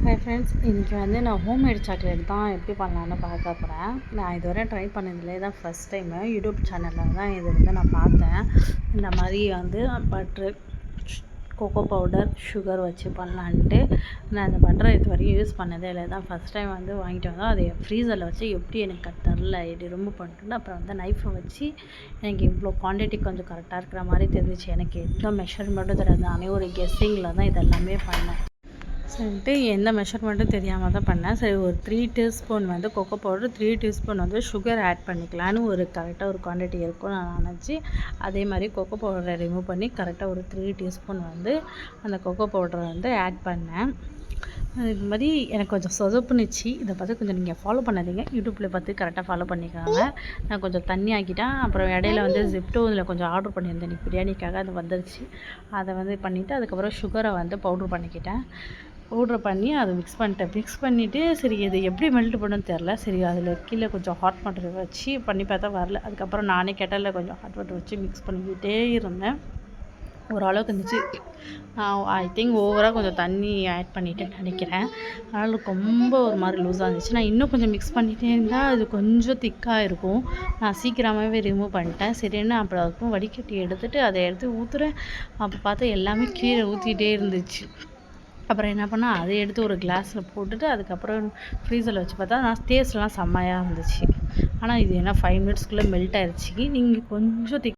Hi friends, இன்றைக்கி வந்து நான் ஹோம்மேட் சாக்லேட் தான் எப்படி பண்ணலான்னு பார்க்க போகிறேன். நான் இதுவரை ட்ரை பண்ணதில்லை, தான் ஃபஸ்ட் டைமு. யூடியூப் சேனலில் தான் இது வந்து நான் பார்த்தேன். இந்த மாதிரி வந்து பட்ரு, கோகோ பவுடர், சுகர் வச்சு பண்ணலான்ட்டு நான் அந்த பட்டரை இது வரையும் யூஸ் பண்ணதே இல்லை. தான் ஃபஸ்ட் டைம் வந்து வாங்கிட்டு வந்தோம். அதை ஃப்ரீசரில் வச்சு எப்படி எனக்கு தெரில, இது ரிமூவ் பண்ணிட்டு அப்புறம் வந்து நைஃபை வச்சு எனக்கு இவ்வளோ குவான்டிட்டி கொஞ்சம் கரெக்டாக இருக்கிற மாதிரி தெரிஞ்சிச்சு. எனக்கு எந்த மெஷர்மெண்ட்டும் தெரியாது. நானே ஒரு கெஸ்ஸிங்கில் தான் இதெல்லாமே பண்ணேன். சரின்ட்டு எந்த மெஷர்மெண்ட்டும் தெரியாமல் தான் பண்ணேன். சரி, ஒரு 3 டீஸ்பூன் வந்து கொக்கோ பவுடர், 3 டீஸ்பூன் வந்து சுகர் ஆட் பண்ணிக்கலான்னு ஒரு கரெக்டாக ஒரு குவான்டிட்டி இருக்கும்னு நான் நினச்சி, அதே மாதிரி கொக்கோ பவுடரை ரிமூவ் பண்ணி கரெக்டாக ஒரு 3 டீஸ்பூன் வந்து அந்த கொக்கோ பவுடரை வந்து ஆட் பண்ணேன். இது மாதிரி எனக்கு கொஞ்சம் சொதப்புனுச்சு. இதை பார்த்து கொஞ்சம் நீங்கள் ஃபாலோ பண்ணாதீங்க. யூடியூப்பில் பார்த்து கரெக்டாக ஃபாலோ பண்ணிக்காங்க. நான் கொஞ்சம் தண்ணி ஆக்கிட்டேன். அப்புறம் இடையில வந்து ஜிப்டோ இதில் கொஞ்சம் ஆர்டர் பண்ணியிருந்தேன் எனக்கு பிரியாணிக்காக. அது வந்துருச்சு. அதை வந்து பண்ணிவிட்டு அதுக்கப்புறம் சுகரை வந்து பவுட்ரு பண்ணிக்கிட்டேன். பவுட்ரு பண்ணி அதை மிக்ஸ் பண்ணிவிட்டு சரி இது எப்படி மெல்ட் பண்ணுன்னு தெரில. சரி, அதில் கீழே கொஞ்சம் ஹாட் வாட்டர் வச்சு பண்ணி பார்த்தா வரல. அதுக்கப்புறம் நானே கெட்டலில் கொஞ்சம் ஹாட் வாட்டர் வச்சு மிக்ஸ் பண்ணிக்கிட்டே இருந்தேன். ஓரளவுக்கு இருந்துச்சு. ஐ திங்க் ஓவராக கொஞ்சம் தண்ணி ஆட் பண்ணிவிட்டேன்னு நினைக்கிறேன். அதனால் ரொம்ப ஒரு மாதிரி லூஸாக இருந்துச்சு. நான் இன்னும் கொஞ்சம் மிக்ஸ் பண்ணிகிட்டே இருந்தால் அது கொஞ்சம் திக்காக இருக்கும். நான் சீக்கிரமாகவே ரிமூவ் பண்ணிட்டேன். சரின்னு அப்புறம் அதுக்கும் வடிகட்டி எடுத்துகிட்டு அதை எடுத்து ஊற்றுறேன். அப்போ பார்த்தா எல்லாமே கீழே ஊற்றிட்டே இருந்துச்சு. அப்புறம் என்ன பண்ணால் அதை எடுத்து ஒரு கிளாஸில் போட்டுட்டு அதுக்கப்புறம் ஃப்ரீசரில் வச்சு பார்த்தா டேஸ்ட்லாம் செம்மையாக இருந்துச்சு. ஆனால் இது என்ன 5 மினிட்ஸ்க்குள்ளே மெல்ட் ஆயிடுச்சு. நீங்கள் கொஞ்சம்